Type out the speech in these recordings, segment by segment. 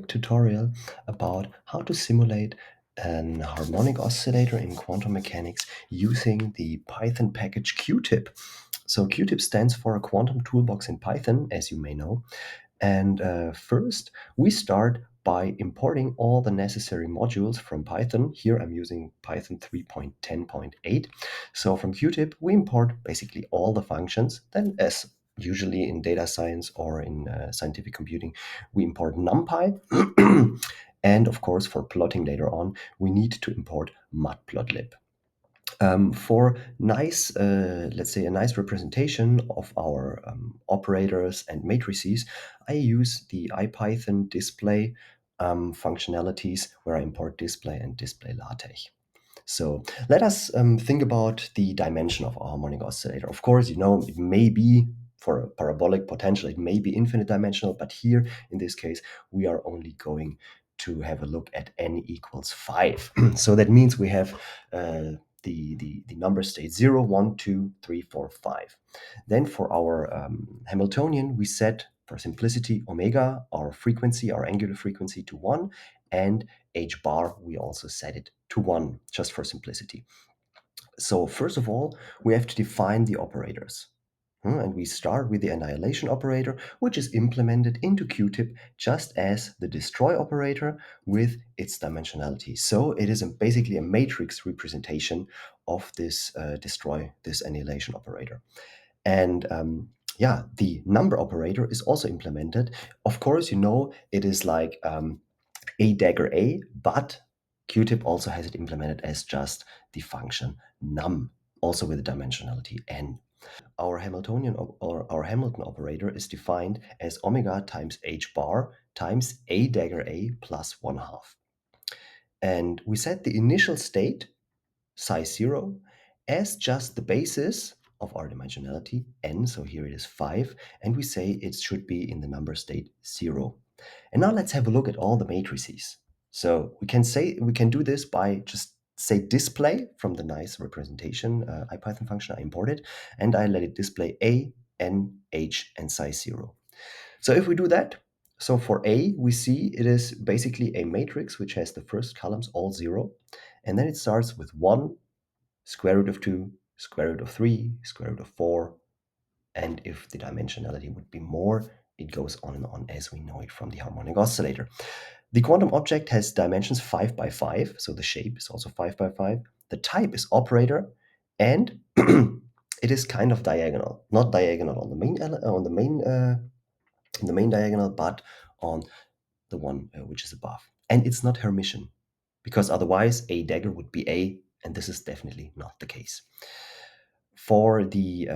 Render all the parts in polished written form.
quick tutorial about how to simulate an harmonic oscillator in quantum mechanics using the Python package QuTiP. So QuTiP stands for a quantum toolbox in Python, as you may know. And first, we start by importing all the necessary modules from Python. Here I'm using Python 3.10.8. So from QuTiP, we import basically all the functions. Then, as usually in data science or in scientific computing, we import NumPy. And of course, for plotting later on, we need to import matplotlib. For nice, let's say a nice representation of our operators and matrices, I use the IPython display functionalities where I import display and display LaTeX. So let us think about the dimension of our harmonic oscillator. Of course, it may be for a parabolic potential, it may be infinite dimensional, but here in this case, we are only going to have a look at n equals 5. So that means we have the number state 0, 1, 2, 3, 4, 5. Then for our Hamiltonian, we set, for simplicity, omega, our frequency, our angular frequency, to 1, and h bar, we also set it to 1, just for simplicity. So first of all, we have to define the operators. And we start with the annihilation operator, which is implemented into QuTiP just as the destroy operator with its dimensionality. So it is basically a matrix representation of this destroy, this annihilation operator. And the number operator is also implemented. Of course, it is like a dagger a, but QuTiP also has it implemented as just the function num, also with the dimensionality n. Our Hamiltonian or our Hamilton operator is defined as omega times h bar times a dagger a plus 1/2. And we set the initial state, psi 0, as just the basis of our dimensionality, n, so here it is 5, and we say it should be in the number state 0. And now let's have a look at all the matrices. So we can do this by just say display from the nice representation IPython function I imported, and I let it display a, n, h, and psi 0. So if we do that, so for a, we see it is basically a matrix which has the first columns all 0, and then it starts with 1, square root of 2, square root of 3, square root of 4, and if the dimensionality would be more, it goes on and on as we know it from the harmonic oscillator. The quantum object has dimensions 5 by 5, so the shape is also 5 by 5. The type is operator, and it is kind of diagonal. Not diagonal on the main diagonal, but on the one which is above. And it's not Hermitian, because otherwise a dagger would be a, and this is definitely not the case. For the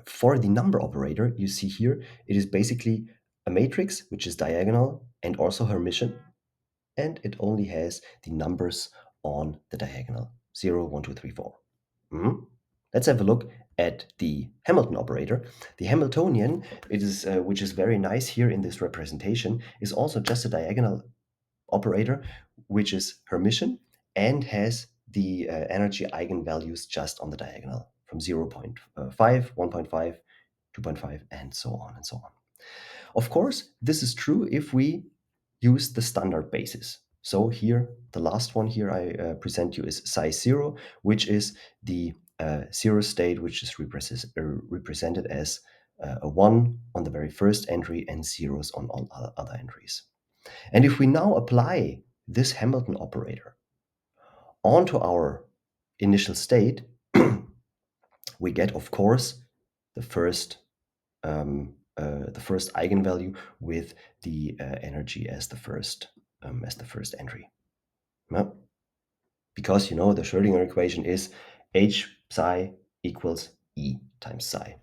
for the number operator, you see here, it is basically a matrix which is diagonal and also Hermitian, and it only has the numbers on the diagonal 0, 1, 2, 3, 4. Let's have a look at the Hamilton operator. The Hamiltonian, which is very nice here in this representation, is also just a diagonal operator, which is Hermitian and has the energy eigenvalues just on the diagonal from 0.5, 1.5, 2.5, and so on and so on. Of course, this is true if we use the standard basis. So here, the last one here I present you is psi 0, which is the 0 state, which is represented as a 1 on the very first entry and zeros on all other entries. And if we now apply this Hamilton operator onto our initial state, we get, of course, the first eigenvalue with the energy as the first entry. Well, because the Schrödinger equation is h psi equals E times psi.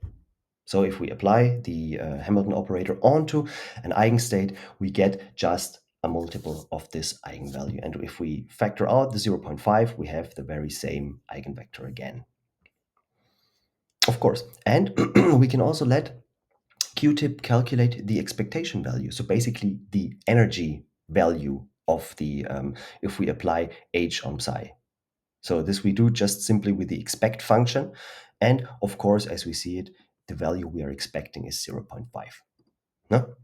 So if we apply the Hamilton operator onto an eigenstate, we get just a multiple of this eigenvalue. And if we factor out the 0.5, we have the very same eigenvector again. Of course. And we can also let QuTiP calculate the expectation value. So basically the energy value of the, if we apply h on psi. So this we do just simply with the expect function. And of course, as we see it, the value we are expecting is 0.5. No?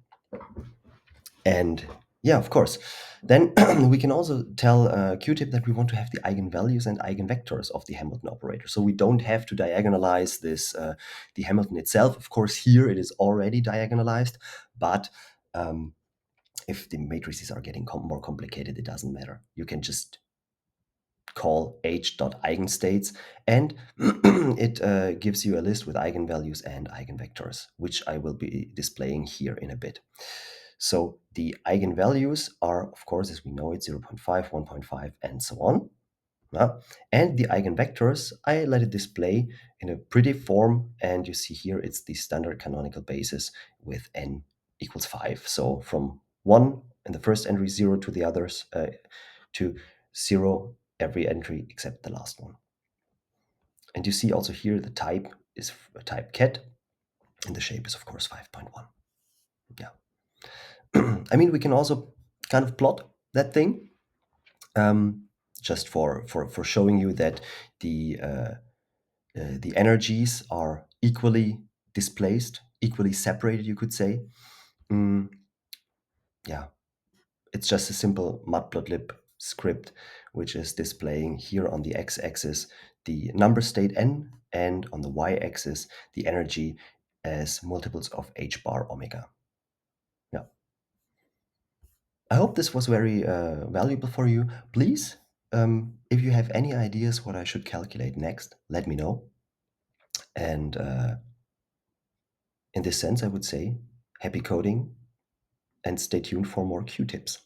And yeah, of course. Then we can also tell QuTiP that we want to have the eigenvalues and eigenvectors of the Hamilton operator. So we don't have to diagonalize this the Hamilton itself. Of course, here it is already diagonalized, but if the matrices are getting more complicated, it doesn't matter. You can just call h.eigenstates, and it gives you a list with eigenvalues and eigenvectors, which I will be displaying here in a bit. So the eigenvalues are, of course, as we know it, 0.5, 1.5, and so on. And the eigenvectors, I let it display in a pretty form, and you see here it's the standard canonical basis with n equals 5. So from 1 in the first entry, 0 to the others, to 0 every entry except the last one. And you see also here the type is a type ket, and the shape is, of course, 5.1. Yeah. I mean, we can also kind of plot that thing, just for showing you that the energies are equally displaced, equally separated, you could say. Yeah, it's just a simple matplotlib script, which is displaying here on the x-axis the number state n, and on the y-axis the energy as multiples of h bar omega. Yeah. I hope this was very valuable for you. Please, if you have any ideas what I should calculate next, let me know. And in this sense, I would say happy coding and stay tuned for more QuTips.